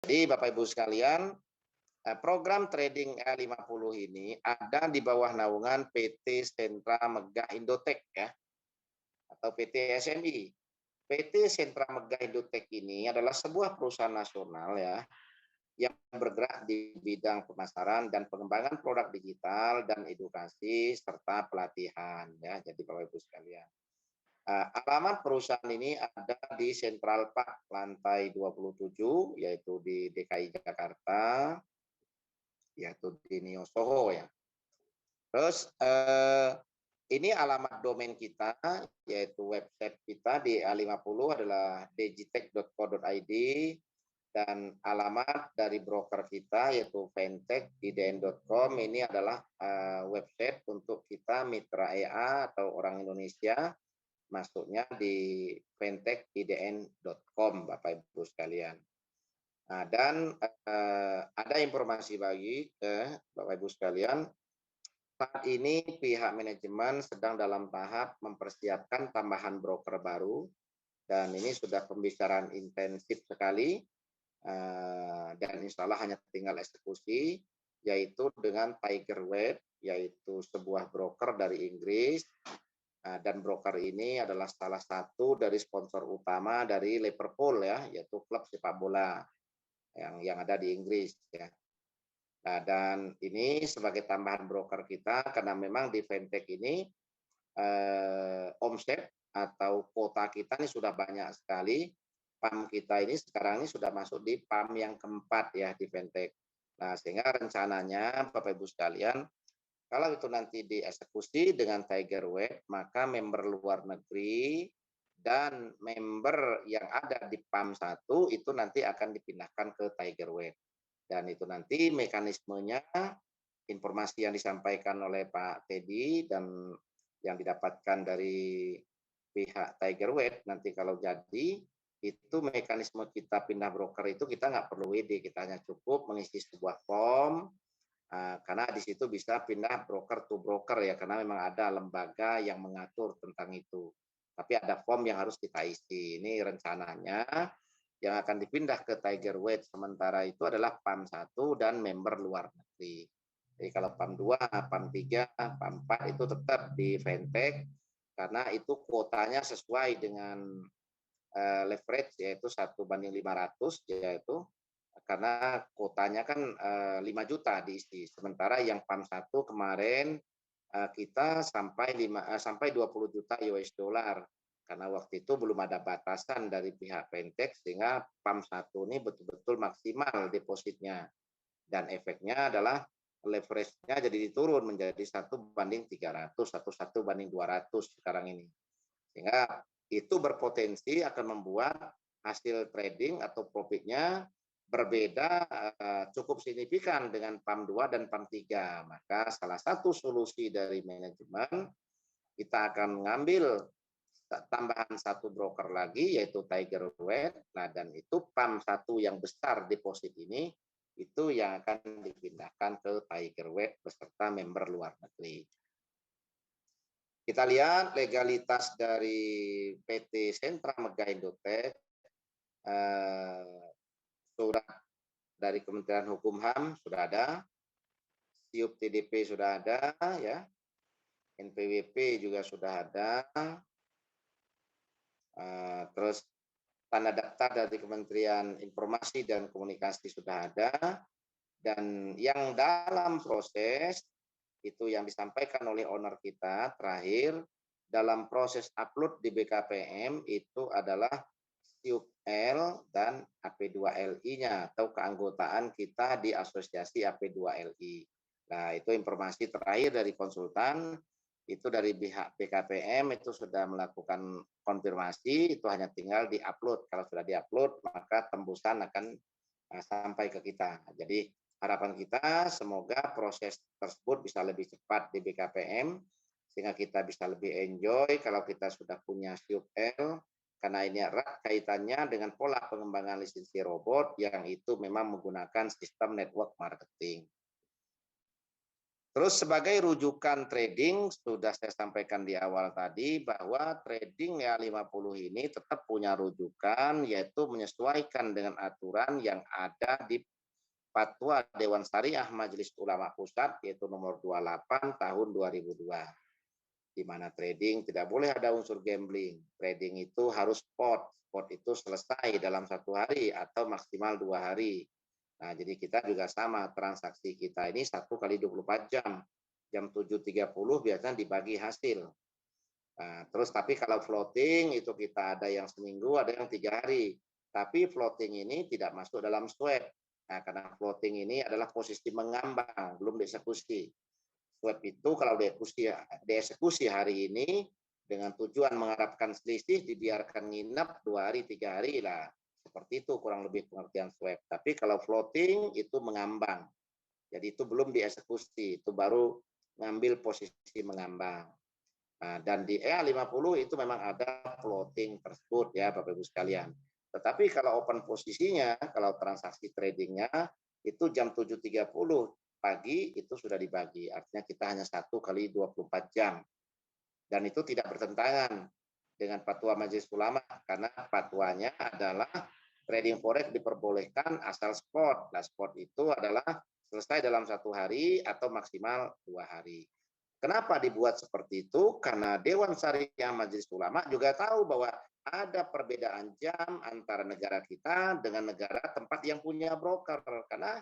Jadi Bapak Ibu sekalian, program trading E50 ini ada di bawah naungan PT Sentra Megah Indotech ya, atau PT SMI. PT Sentra Megah Indotech ini adalah sebuah perusahaan nasional ya, yang bergerak di bidang pemasaran dan pengembangan produk digital dan edukasi serta pelatihan ya. Jadi Bapak Ibu sekalian, alamat perusahaan ini ada di Central Park lantai 27 yaitu di DKI Jakarta, yaitu di Neo Soho ya. Terus ini alamat domain kita, yaitu website kita di A50 adalah digitech.co.id, dan alamat dari broker kita yaitu fintech.idn.com. Ini adalah website untuk kita mitra EA atau orang Indonesia, masuknya di fintech.idn.com Bapak Ibu sekalian. Nah, dan ada informasi bagi Bapak Ibu sekalian, saat ini pihak manajemen sedang dalam tahap mempersiapkan tambahan broker baru, dan ini sudah pembicaraan intensif sekali, dan insya Allah hanya tinggal eksekusi, yaitu dengan Tigerweb, yaitu sebuah broker dari Inggris, dan broker ini adalah salah satu dari sponsor utama dari Liverpool ya, yaitu klub sepak bola yang ada di Inggris ya. Nah, dan ini sebagai tambahan broker kita karena memang di fintech ini omset atau kuota kita ini sudah banyak sekali. PAM kita ini sekarang ini sudah masuk di PAM yang keempat ya di fintech. Nah, sehingga rencananya Bapak Ibu sekalian, kalau itu nanti dieksekusi dengan Tigerweb, maka member luar negeri dan member yang ada di PAM 1 itu nanti akan dipindahkan ke Tigerweb. Dan itu nanti mekanismenya, informasi yang disampaikan oleh Pak Teddy dan yang didapatkan dari pihak Tigerweb, nanti kalau jadi, itu mekanisme kita pindah broker itu kita nggak perlu WD, kita hanya cukup mengisi sebuah form, karena di situ bisa pindah broker to broker ya, karena memang ada lembaga yang mengatur tentang itu. Tapi ada form yang harus kita isi. Ini rencananya yang akan dipindah ke Tigerweb sementara itu adalah PAM 1 dan member luar negeri. Jadi kalau PAM 2, PAM 3, PAM 4 itu tetap di fintech karena itu kuotanya sesuai dengan leverage, yaitu 1:500, yaitu karena kuotanya kan 5 juta diisi. Sementara yang PAM 1 kemarin kita sampai 20 juta US dollar. Karena waktu itu belum ada batasan dari pihak fintech, sehingga PAM 1 ini betul-betul maksimal depositnya. Dan efeknya adalah leverage-nya jadi diturun menjadi 1:300 atau 1:200 sekarang ini. Sehingga itu berpotensi akan membuat hasil trading atau profitnya berbeda cukup signifikan dengan PAM 2 dan PAM 3. Maka salah satu solusi dari manajemen, kita akan mengambil tambahan satu broker lagi yaitu Tigerweb. Nah, dan itu PAM 1 yang besar deposit ini itu yang akan dipindahkan ke Tigerweb beserta member luar negeri. Kita lihat legalitas dari PT Sentra Megah Indotech, surat dari Kementerian Hukum HAM sudah ada, SIUP TDP sudah ada ya, NPWP juga sudah ada, terus tanda daftar dari Kementerian Informasi dan Komunikasi sudah ada, dan yang dalam proses itu yang disampaikan oleh owner kita terakhir dalam proses upload di BKPM itu adalah SIUP-L dan AP2LI-nya atau keanggotaan kita di Asosiasi AP2LI. Nah, itu informasi terakhir dari konsultan, itu dari pihak BKPM itu sudah melakukan konfirmasi, itu hanya tinggal di-upload. Kalau sudah di-upload, maka tembusan akan sampai ke kita. Jadi harapan kita semoga proses tersebut bisa lebih cepat di BKPM, sehingga kita bisa lebih enjoy kalau kita sudah punya SIUP-L, karena ini erat kaitannya dengan pola pengembangan lisensi robot yang itu memang menggunakan sistem network marketing. Terus sebagai rujukan trading, sudah saya sampaikan di awal tadi bahwa trading ya 50 ini tetap punya rujukan, yaitu menyesuaikan dengan aturan yang ada di Fatwa Dewan Syariah Majelis Ulama Pusat, yaitu nomor 28 tahun 2002. Di mana trading tidak boleh ada unsur gambling. Trading itu harus spot. Spot itu selesai dalam 1 hari atau maksimal 2 hari. Nah, jadi kita juga sama, transaksi kita ini 1 kali 24 jam. Jam 7.30 biasanya dibagi hasil. Nah, terus tapi kalau floating itu kita ada yang seminggu, ada yang 3 hari. Tapi floating ini tidak masuk dalam swap. Nah, karena floating ini adalah posisi mengambang, belum dieksekusi. Swap itu kalau dieksekusi hari ini dengan tujuan mengharapkan selisih, dibiarkan nginep 2 hari, 3 hari lah. Seperti itu kurang lebih pengertian swap. Tapi kalau floating itu mengambang. Jadi itu belum dieksekusi, itu baru ngambil posisi mengambang. Nah, dan di EA50 itu memang ada floating tersebut ya Bapak Ibu sekalian. Tetapi kalau open posisinya, kalau transaksi tradingnya itu jam 7.30 pagi itu sudah dibagi. Artinya kita hanya 1 kali 24 jam. Dan itu tidak bertentangan dengan fatwa Majelis Ulama karena fatwanya adalah trading forex diperbolehkan asal spot. Nah, spot itu adalah selesai dalam 1 hari atau maksimal 2 hari. Kenapa dibuat seperti itu? Karena Dewan Syariah Majelis Ulama juga tahu bahwa ada perbedaan jam antara negara kita dengan negara tempat yang punya broker. Karena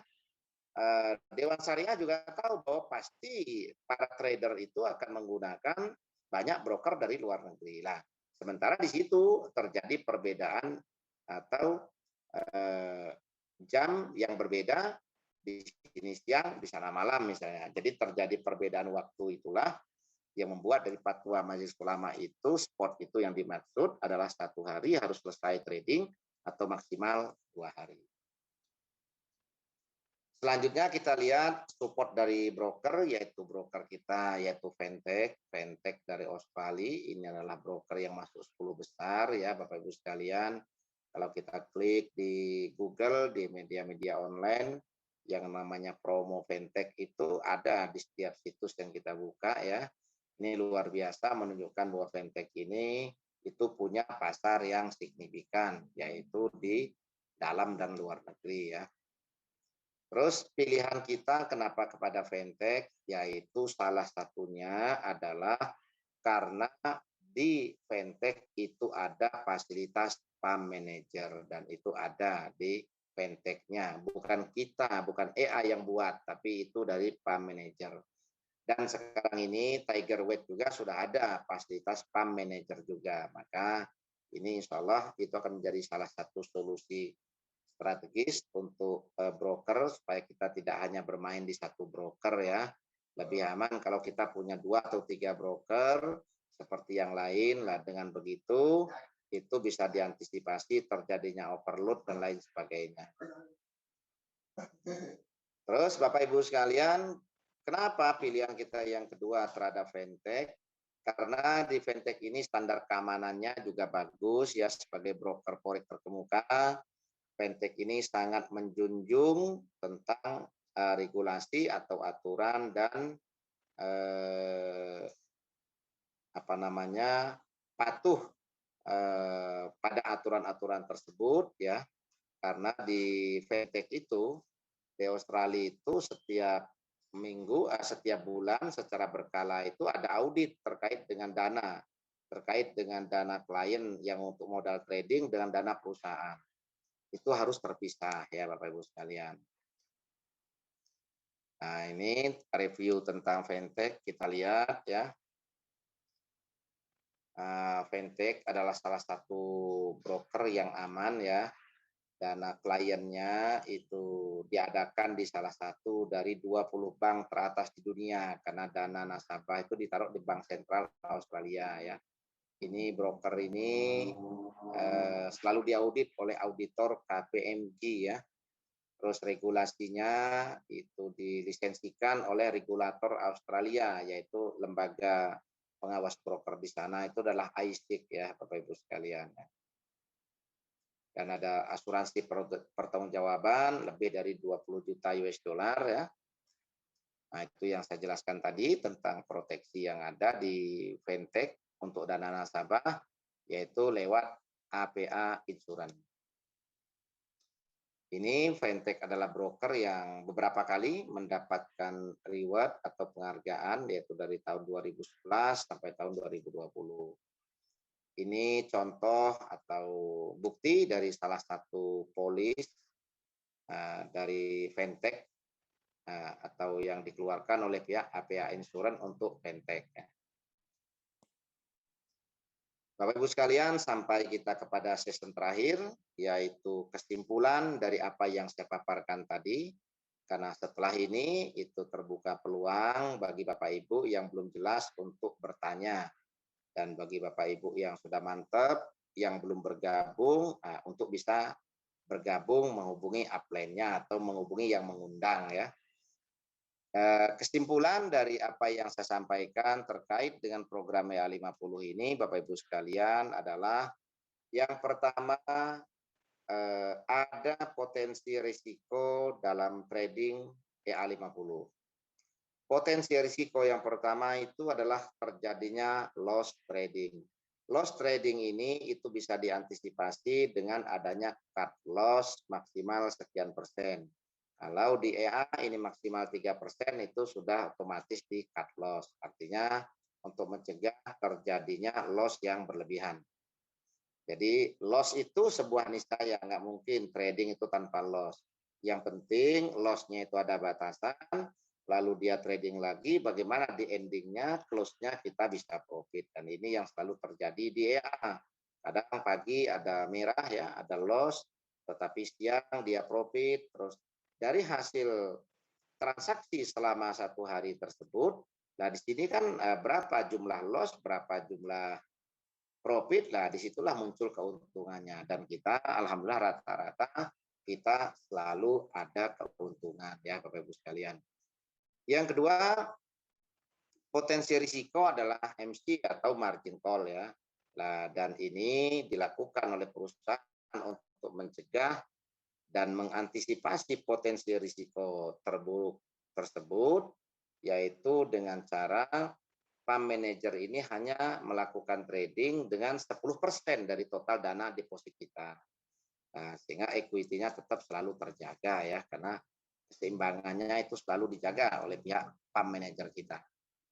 Dewan Syariah juga tahu bahwa pasti para trader itu akan menggunakan banyak broker dari luar negeri. Lah, sementara di situ terjadi perbedaan atau jam yang berbeda, di sini siang, di sana malam misalnya. Jadi terjadi perbedaan waktu, itulah yang membuat dari fatwa Majelis Ulama itu spot itu yang dimaksud adalah 1 hari harus selesai trading atau maksimal 2 hari. Selanjutnya kita lihat support dari broker, yaitu broker kita yaitu Fintech dari Australia. Ini adalah broker yang masuk 10 besar ya Bapak Ibu sekalian. Kalau kita klik di Google, di media-media online, yang namanya promo Fintech itu ada di setiap situs yang kita buka ya. Ini luar biasa menunjukkan bahwa Fintech ini itu punya pasar yang signifikan, yaitu di dalam dan luar negeri ya. Terus pilihan kita kenapa kepada Fintech, yaitu salah satunya adalah karena di Fintech itu ada fasilitas PAM Manager dan itu ada di Fintech-nya. Bukan kita, bukan AI yang buat, tapi itu dari PAM Manager. Dan sekarang ini Tigerweight juga sudah ada fasilitas PAM Manager juga. Maka ini insya Allah itu akan menjadi salah satu solusi strategis untuk broker supaya kita tidak hanya bermain di satu broker ya. Lebih aman kalau kita punya 2 atau 3 broker seperti yang lain lah. Dengan begitu itu bisa diantisipasi terjadinya overload dan lain sebagainya. Terus Bapak Ibu sekalian, kenapa pilihan kita yang kedua terhadap Fintech? Karena di Fintech ini standar keamanannya juga bagus ya, sebagai broker forex terkemuka. Fintech ini sangat menjunjung tentang regulasi atau aturan dan patuh pada aturan-aturan tersebut ya. Karena di Fintech itu di Australia itu setiap minggu, setiap bulan secara berkala itu ada audit terkait dengan dana klien yang untuk modal trading dengan dana perusahaan. Itu harus terpisah ya Bapak Ibu sekalian. Nah, ini review tentang Fintech, kita lihat ya. Fintech adalah salah satu broker yang aman ya. Dana kliennya itu diadakan di salah satu dari 20 bank teratas di dunia karena dana nasabah itu ditaruh di Bank Sentral Australia ya. Ini broker ini selalu diaudit oleh auditor KPMG ya. Terus regulasinya itu dilisensikan oleh regulator Australia, yaitu lembaga pengawas broker di sana itu adalah AISIC ya Bapak Ibu sekalian. Dan ada asuransi pertanggungjawaban lebih dari 20 juta US dollar ya. Nah, itu yang saya jelaskan tadi tentang proteksi yang ada di Fintech untuk dana nasabah, yaitu lewat APA Insurance. Ini Fintech adalah broker yang beberapa kali mendapatkan reward atau penghargaan, yaitu dari tahun 2011 sampai tahun 2020. Ini contoh atau bukti dari salah satu polis dari Fintech atau yang dikeluarkan oleh pihak APA Insurance untuk Fintech. Bapak Ibu sekalian, sampai kita kepada sesi terakhir, yaitu kesimpulan dari apa yang saya paparkan tadi. Karena setelah ini itu terbuka peluang bagi Bapak Ibu yang belum jelas untuk bertanya. Dan bagi Bapak Ibu yang sudah mantap, yang belum bergabung, untuk bisa bergabung menghubungi upline-nya atau menghubungi yang mengundang ya. Kesimpulan dari apa yang saya sampaikan terkait dengan program EA50 ini, Bapak Ibu sekalian, adalah yang pertama, ada potensi risiko dalam trading EA50. Potensi risiko yang pertama itu adalah terjadinya loss trading. Loss trading ini itu bisa diantisipasi dengan adanya cut loss maksimal sekian persen. Kalau di EA ini maksimal 3% itu sudah otomatis di cut loss. Artinya untuk mencegah terjadinya loss yang berlebihan. Jadi loss itu sebuah niscaya, nggak mungkin trading itu tanpa loss. Yang penting loss-nya itu ada batasan, lalu dia trading lagi, bagaimana di endingnya, close-nya kita bisa profit. Dan ini yang selalu terjadi di EA. Kadang pagi ada merah ya, ada loss, tetapi siang dia profit. Terus dari hasil transaksi selama satu hari tersebut, nah di sini kan berapa jumlah loss, berapa jumlah profit, lah disitulah muncul keuntungannya. Dan kita alhamdulillah rata-rata kita selalu ada keuntungan ya Bapak Ibu sekalian. Yang kedua, potensi risiko adalah MC atau margin call ya. Nah, dan ini dilakukan oleh perusahaan untuk mencegah dan mengantisipasi potensi risiko terburuk tersebut, yaitu dengan cara fund manager ini hanya melakukan trading dengan 10% dari total dana deposit kita. Nah, sehingga equity-nya tetap selalu terjaga ya, karena keseimbangannya itu selalu dijaga oleh pihak fund manager kita.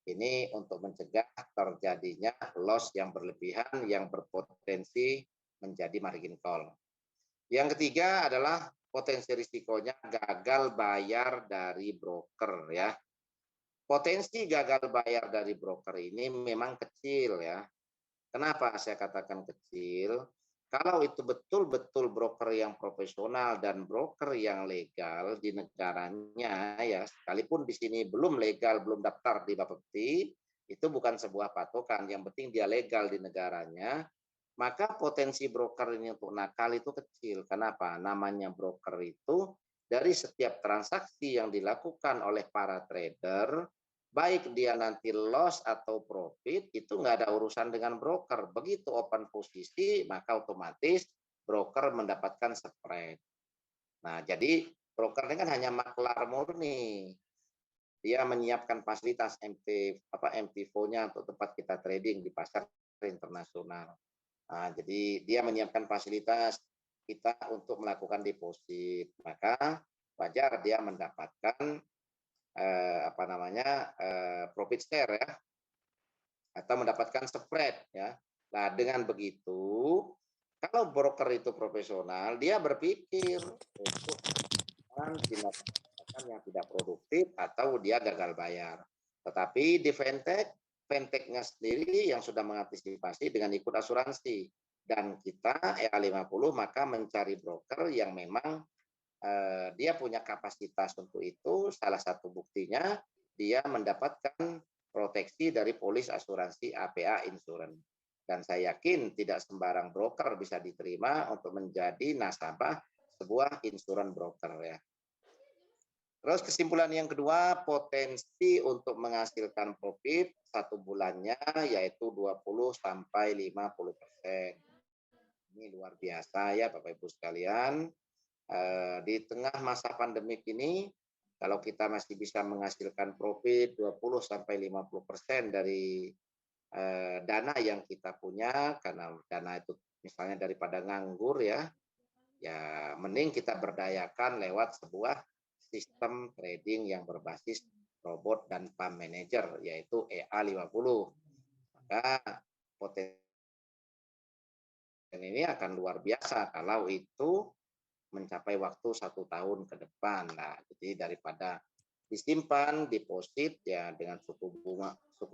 Ini untuk mencegah terjadinya loss yang berlebihan yang berpotensi menjadi margin call. Yang ketiga adalah potensi risikonya gagal bayar dari broker ya. Potensi gagal bayar dari broker ini memang kecil ya. Kenapa saya katakan kecil? Kalau itu betul-betul broker yang profesional dan broker yang legal di negaranya ya, sekalipun di sini belum legal, belum daftar di Bapepti, itu bukan sebuah patokan. Yang penting dia legal di negaranya, maka potensi broker ini untuk nakal itu kecil. Kenapa? Namanya broker itu dari setiap transaksi yang dilakukan oleh para trader, baik dia nanti loss atau profit, itu nggak ada urusan dengan broker. Begitu open posisi, maka otomatis broker mendapatkan spread. Nah, jadi broker ini kan hanya maklar murni. Dia menyiapkan fasilitas MT4-nya untuk tempat kita trading di pasar internasional. Nah, jadi dia menyiapkan fasilitas kita untuk melakukan deposit. Maka wajar dia mendapatkan profit share ya, atau mendapatkan spread ya. Nah, dengan begitu kalau broker itu profesional, dia berpikir untuk tindakan yang tidak produktif atau dia gagal bayar. Tetapi di Fintech-nya sendiri yang sudah mengantisipasi dengan ikut asuransi. Dan kita EA50 maka mencari broker yang memang dia punya kapasitas untuk itu. Salah satu buktinya dia mendapatkan proteksi dari polis asuransi APA Insurance. Dan saya yakin tidak sembarang broker bisa diterima untuk menjadi nasabah sebuah insurance broker ya. Terus kesimpulan yang kedua, potensi untuk menghasilkan profit satu bulannya yaitu 20 sampai 50%. Ini luar biasa ya Bapak Ibu sekalian. Di tengah masa pandemik ini Kalau kita masih bisa menghasilkan profit 20-50% dari dana yang kita punya, karena dana itu misalnya daripada nganggur ya, ya mending kita berdayakan lewat sebuah sistem trading yang berbasis robot dan pump manager, yaitu EA50. Maka potensi ini akan luar biasa kalau itu mencapai waktu 1 tahun ke depan. Nah, jadi daripada disimpan deposit ya dengan suku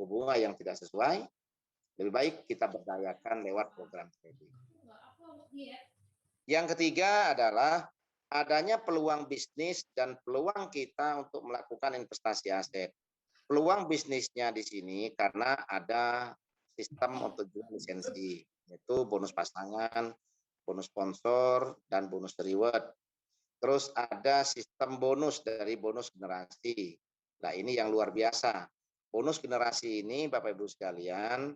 bunga yang tidak sesuai, lebih baik kita berdayakan lewat program trading. Yang ketiga adalah adanya peluang bisnis dan peluang kita untuk melakukan investasi aset. Peluang bisnisnya di sini karena ada sistem untuk jual lisensi, yaitu bonus pasangan, bonus sponsor, dan bonus reward. Terus ada sistem bonus dari bonus generasi. Nah, ini yang luar biasa. Bonus generasi ini, Bapak Ibu sekalian,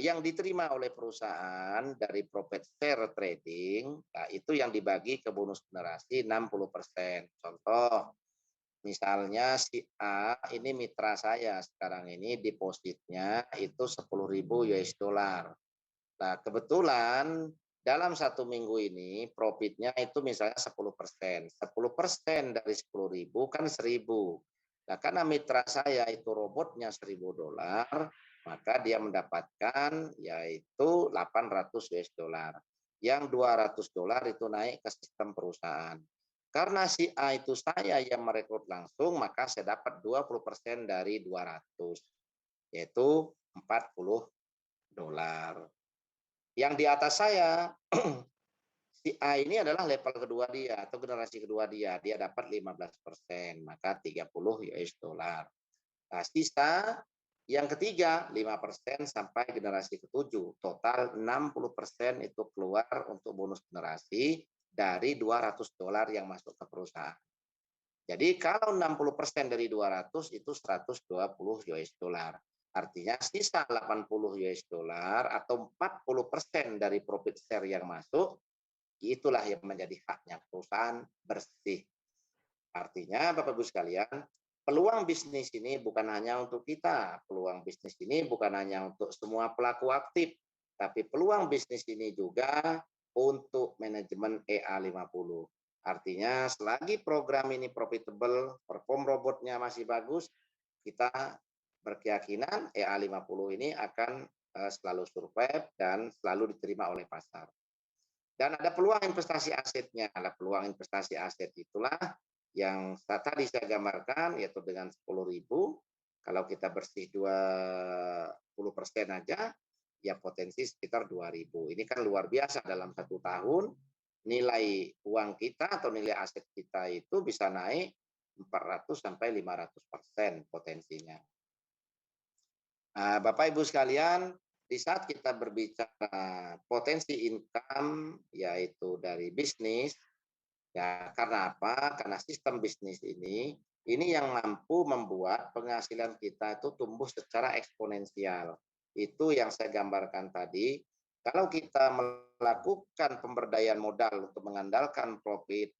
yang diterima oleh perusahaan dari profit share trading, nah itu yang dibagi ke bonus generasi 60%. Contoh, misalnya si A ini mitra saya sekarang ini depositnya itu 10.000 US dollar. Nah, kebetulan dalam 1 minggu ini profitnya itu misalnya 10%. 10% dari 10.000 kan 1.000. Nah, karena mitra saya itu robotnya 1.000 dolar, maka dia mendapatkan yaitu 800 US dollar. Yang 200 dolar itu naik ke sistem perusahaan. Karena si A itu saya yang merekrut langsung, maka saya dapat 20% dari 200, yaitu 40 dolar. Yang di atas saya, si A ini adalah level kedua dia atau generasi kedua dia dapat 15%, maka 30 US dollar. Nah, sisa yang ketiga 5% sampai generasi ketujuh, total 60% itu keluar untuk bonus generasi dari 200 dolar yang masuk ke perusahaan. Jadi kalau 60% dari 200 itu 120 US dollar. Artinya sisa 80 US dollar atau 40% dari profit share yang masuk, itulah yang menjadi haknya perusahaan bersih. Artinya Bapak Ibu sekalian, peluang bisnis ini bukan hanya untuk kita, peluang bisnis ini bukan hanya untuk semua pelaku aktif, tapi peluang bisnis ini juga untuk manajemen EA50. Artinya selagi program ini profitable, perform robotnya masih bagus, kita berkeyakinan EA50 ini akan selalu survive dan selalu diterima oleh pasar. Dan ada peluang investasi asetnya. Ada peluang investasi aset itulah yang tadi saya gambarkan, yaitu dengan 10.000, kalau kita bersih 20% aja, ya potensi sekitar 2.000. Ini kan luar biasa, dalam 1 tahun nilai uang kita atau nilai aset kita itu bisa naik 400 sampai 500% potensinya. Nah, Bapak Ibu sekalian, di saat kita berbicara potensi income yaitu dari bisnis, ya karena apa? Karena sistem bisnis ini yang mampu membuat penghasilan kita itu tumbuh secara eksponensial. Itu yang saya gambarkan tadi. Kalau kita melakukan pemberdayaan modal untuk mengandalkan profit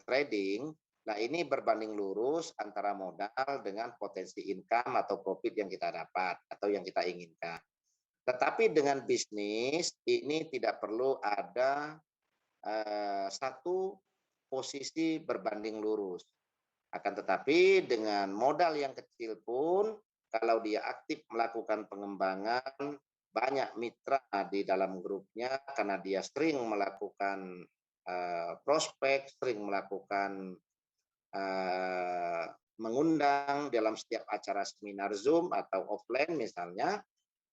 trading, nah ini berbanding lurus antara modal dengan potensi income atau profit yang kita dapat atau yang kita inginkan. Tetapi dengan bisnis ini tidak perlu ada satu posisi berbanding lurus. Akan tetapi dengan modal yang kecil pun, kalau dia aktif melakukan pengembangan, banyak mitra di dalam grupnya karena dia sering melakukan prospek, sering melakukan mengundang dalam setiap acara seminar Zoom atau offline misalnya,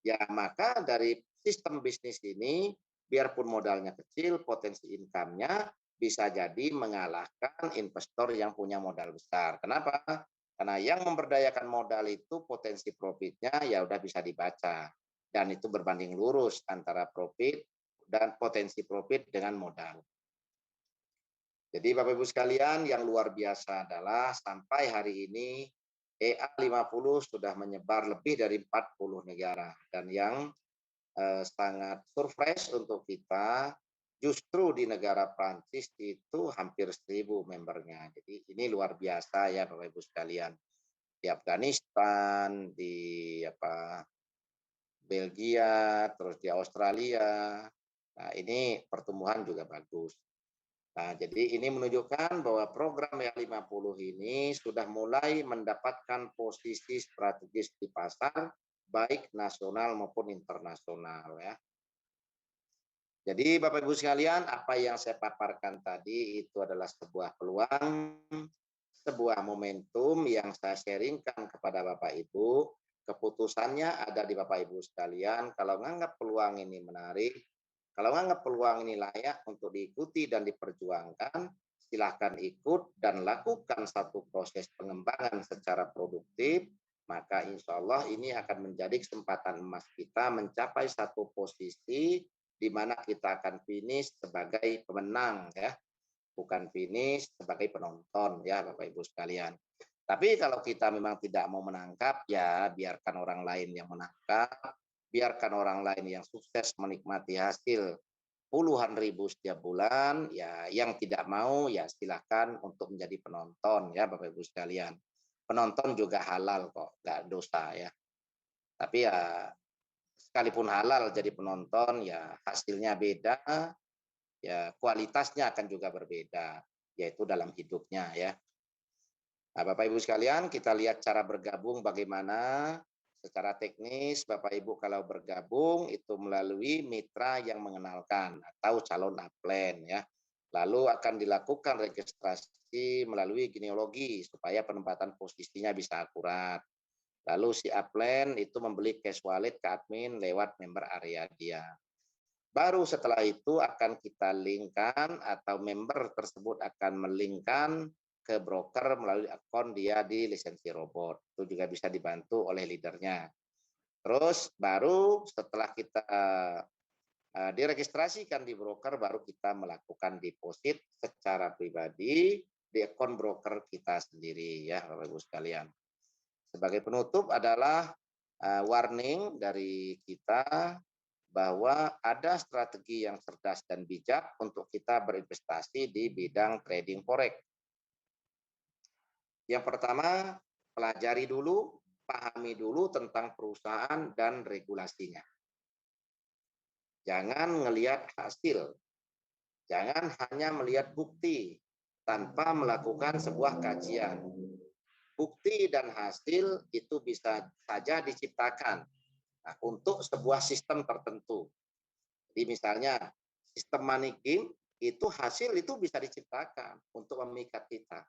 ya maka dari sistem bisnis ini, biarpun modalnya kecil, potensi income-nya bisa jadi mengalahkan investor yang punya modal besar. Kenapa? Karena yang memberdayakan modal itu potensi profitnya ya udah bisa dibaca. Dan itu berbanding lurus antara profit dan potensi profit dengan modal. Jadi Bapak Ibu sekalian, yang luar biasa adalah sampai hari ini EA50 sudah menyebar lebih dari 40 negara. Dan yang sangat surprise untuk kita, Justru di negara Prancis itu hampir 1.000 membernya. Jadi ini luar biasa ya Bapak Ibu sekalian. Di Afghanistan, di Belgia, terus di Australia. Nah, ini pertumbuhan juga bagus. Nah, jadi ini menunjukkan bahwa program yang 50 ini sudah mulai mendapatkan posisi strategis di pasar, baik nasional maupun internasional ya. Jadi Bapak Ibu sekalian, apa yang saya paparkan tadi itu adalah sebuah peluang, sebuah momentum yang saya sharingkan kepada Bapak Ibu. Keputusannya ada di Bapak Ibu sekalian. Kalau menganggap peluang ini menarik, kalau menganggap peluang ini layak untuk diikuti dan diperjuangkan, silahkan ikut dan lakukan satu proses pengembangan secara produktif, maka insya Allah ini akan menjadi kesempatan emas kita mencapai satu posisi di mana kita akan finish sebagai pemenang ya, bukan finish sebagai penonton ya Bapak Ibu sekalian. Tapi kalau kita memang tidak mau menangkap, ya biarkan orang lain yang menangkap, biarkan orang lain yang sukses menikmati hasil puluhan ribu setiap bulan, ya yang tidak mau ya silakan untuk menjadi penonton ya Bapak Ibu sekalian. Penonton juga halal kok, nggak dosa ya. Tapi ya sekalipun halal jadi penonton ya hasilnya beda, ya kualitasnya akan juga berbeda, yaitu dalam hidupnya ya. Nah, Bapak Ibu sekalian, kita lihat cara bergabung bagaimana secara teknis. Bapak Ibu kalau bergabung itu melalui mitra yang mengenalkan atau calon upline ya. Lalu akan dilakukan registrasi melalui genealogi supaya penempatan posisinya bisa akurat. Lalu si upline itu membeli cash wallet ke admin lewat member area dia. Baru setelah itu akan kita linkkan atau member tersebut akan melinkkan ke broker melalui akun dia di lisensi robot. Itu juga bisa dibantu oleh leadernya. Terus baru setelah kita diregistrasikan di broker, baru kita melakukan deposit secara pribadi di akun broker kita sendiri ya Bapak Ibu sekalian. Sebagai penutup adalah warning dari kita bahwa ada strategi yang cerdas dan bijak untuk kita berinvestasi di bidang trading forex. Yang pertama, pelajari dulu, pahami dulu tentang perusahaan dan regulasinya. Jangan melihat hasil, jangan hanya melihat bukti tanpa melakukan sebuah kajian. Bukti dan hasil itu bisa saja diciptakan untuk sebuah sistem tertentu. Jadi misalnya sistem money game itu hasil itu bisa diciptakan untuk memikat kita.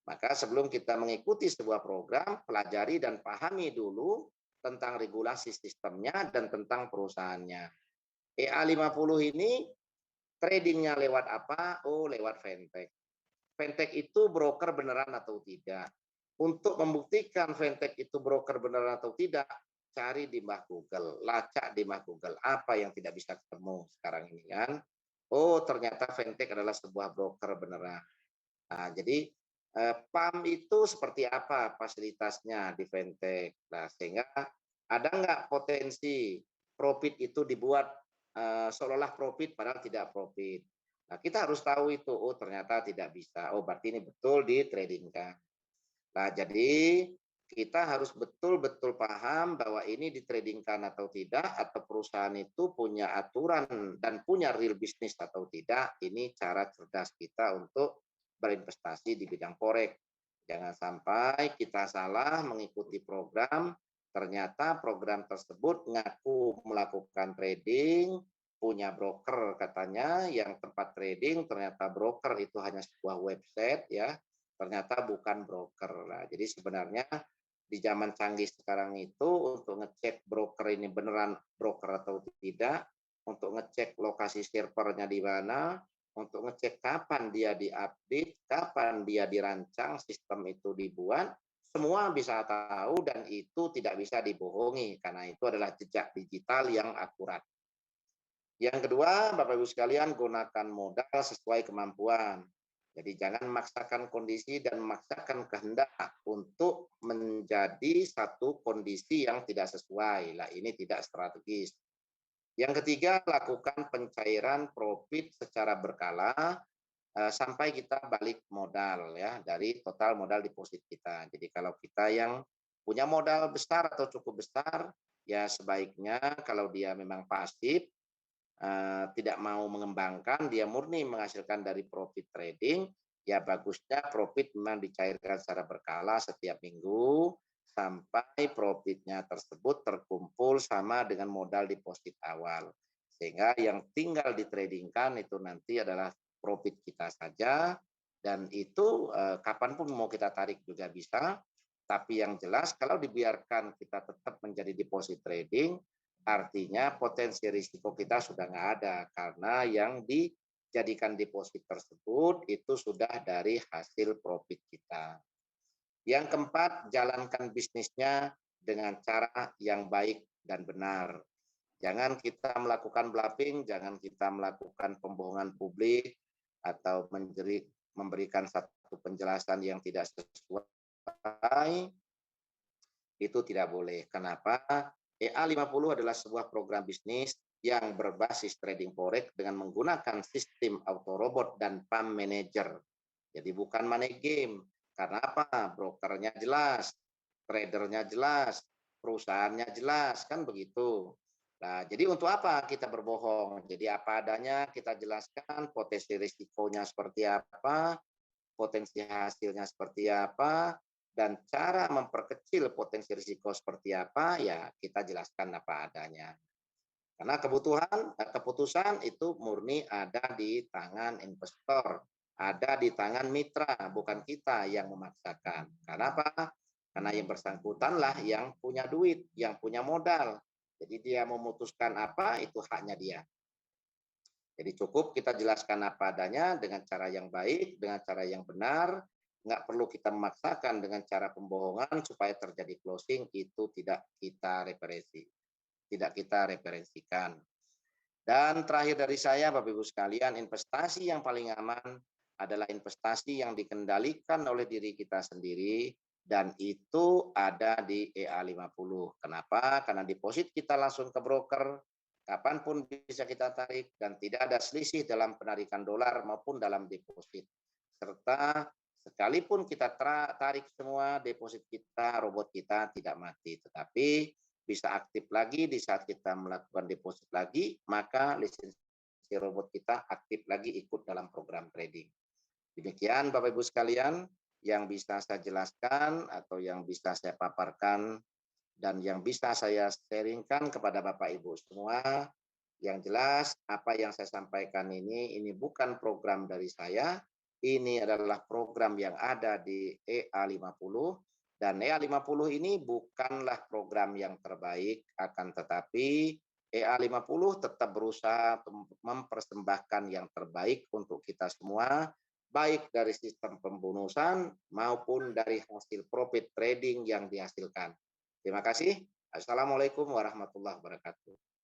Maka sebelum kita mengikuti sebuah program, pelajari dan pahami dulu tentang regulasi sistemnya dan tentang perusahaannya. EA50 ini tradingnya lewat apa? Oh, lewat fintech. Fintech itu broker beneran atau tidak? Untuk membuktikan fintech itu broker beneran atau tidak, cari di Mbah Google, lacak di Mbah Google apa yang tidak bisa ketemu sekarang ini kan. Oh, ternyata fintech adalah sebuah broker beneran. Nah, jadi PAM itu seperti apa fasilitasnya di fintech. Nah, sehingga ada nggak potensi profit itu dibuat seolah-olah profit padahal tidak profit. Nah, kita harus tahu itu. Oh, ternyata tidak bisa. Oh, berarti ini betul di trading kan. Nah, jadi kita harus betul-betul paham bahwa ini ditradingkan atau tidak, atau perusahaan itu punya aturan dan punya real bisnis atau tidak. Ini cara cerdas kita untuk berinvestasi di bidang forex. Jangan sampai kita salah mengikuti program, ternyata program tersebut ngaku melakukan trading, punya broker katanya, yang tempat trading ternyata broker itu hanya sebuah website ya, ternyata bukan broker. Nah, jadi sebenarnya di zaman canggih sekarang itu untuk ngecek broker ini beneran broker atau tidak, untuk ngecek lokasi servernya di mana, untuk ngecek kapan dia diupdate, kapan dia dirancang, sistem itu dibuat, semua bisa tahu dan itu tidak bisa dibohongi karena itu adalah jejak digital yang akurat. Yang kedua, Bapak Ibu sekalian, gunakan modal sesuai kemampuan. Jadi jangan memaksakan kondisi dan memaksakan kehendak untuk menjadi satu kondisi yang tidak sesuai. Lah ini tidak strategis. Yang ketiga, lakukan pencairan profit secara berkala sampai kita balik modal ya dari total modal deposit kita. Jadi kalau kita yang punya modal besar atau cukup besar, ya sebaiknya kalau dia memang pasif, tidak mau mengembangkan, dia murni menghasilkan dari profit trading, ya bagusnya profit memang dicairkan secara berkala setiap minggu sampai profitnya tersebut terkumpul sama dengan modal deposit awal. Sehingga yang tinggal ditradingkan itu nanti adalah profit kita saja, dan itu kapanpun mau kita tarik juga bisa. Tapi yang jelas kalau dibiarkan kita tetap menjadi deposit trading, artinya potensi risiko kita sudah nggak ada karena yang dijadikan deposit tersebut itu sudah dari hasil profit kita. Yang keempat, jalankan bisnisnya dengan cara yang baik dan benar. Jangan kita melakukan bluffing, jangan kita melakukan pembohongan publik atau memberikan satu penjelasan yang tidak sesuai, itu tidak boleh. Kenapa? EA50 adalah sebuah program bisnis yang berbasis trading forex dengan menggunakan sistem auto robot dan pump manager. Jadi bukan money game. Karena apa? Brokernya jelas, tradernya jelas, perusahaannya jelas, kan begitu. Nah, jadi untuk apa kita berbohong? Jadi apa adanya kita jelaskan potensi risikonya seperti apa, potensi hasilnya seperti apa, dan cara memperkecil potensi risiko seperti apa, ya kita jelaskan apa adanya. Karena keputusan itu murni ada di tangan investor, ada di tangan mitra, bukan kita yang memaksakan. Karena apa? Karena yang bersangkutanlah yang punya duit, yang punya modal. Jadi dia memutuskan apa, itu haknya dia. Jadi cukup kita jelaskan apa adanya dengan cara yang baik, dengan cara yang benar, nggak perlu kita memaksakan dengan cara pembohongan supaya terjadi closing, itu tidak kita referensikan. Dan terakhir dari saya, Bapak Ibu sekalian, investasi yang paling aman adalah investasi yang dikendalikan oleh diri kita sendiri, dan itu ada di EA50. Kenapa? Karena deposit kita langsung ke broker, kapanpun bisa kita tarik, dan tidak ada selisih dalam penarikan dolar maupun dalam deposit. Serta sekalipun kita tarik semua deposit kita, robot kita tidak mati, tetapi bisa aktif lagi di saat kita melakukan deposit lagi, maka lisensi robot kita aktif lagi ikut dalam program trading. Demikian Bapak Ibu sekalian yang bisa saya jelaskan atau yang bisa saya paparkan dan yang bisa saya sharingkan kepada Bapak Ibu semua. Yang jelas apa yang saya sampaikan ini bukan program dari saya, ini adalah program yang ada di EA50, dan EA50 ini bukanlah program yang terbaik, akan tetapi EA50 tetap berusaha mempersembahkan yang terbaik untuk kita semua, baik dari sistem pembonusan maupun dari hasil profit trading yang dihasilkan. Terima kasih. Assalamualaikum warahmatullahi wabarakatuh.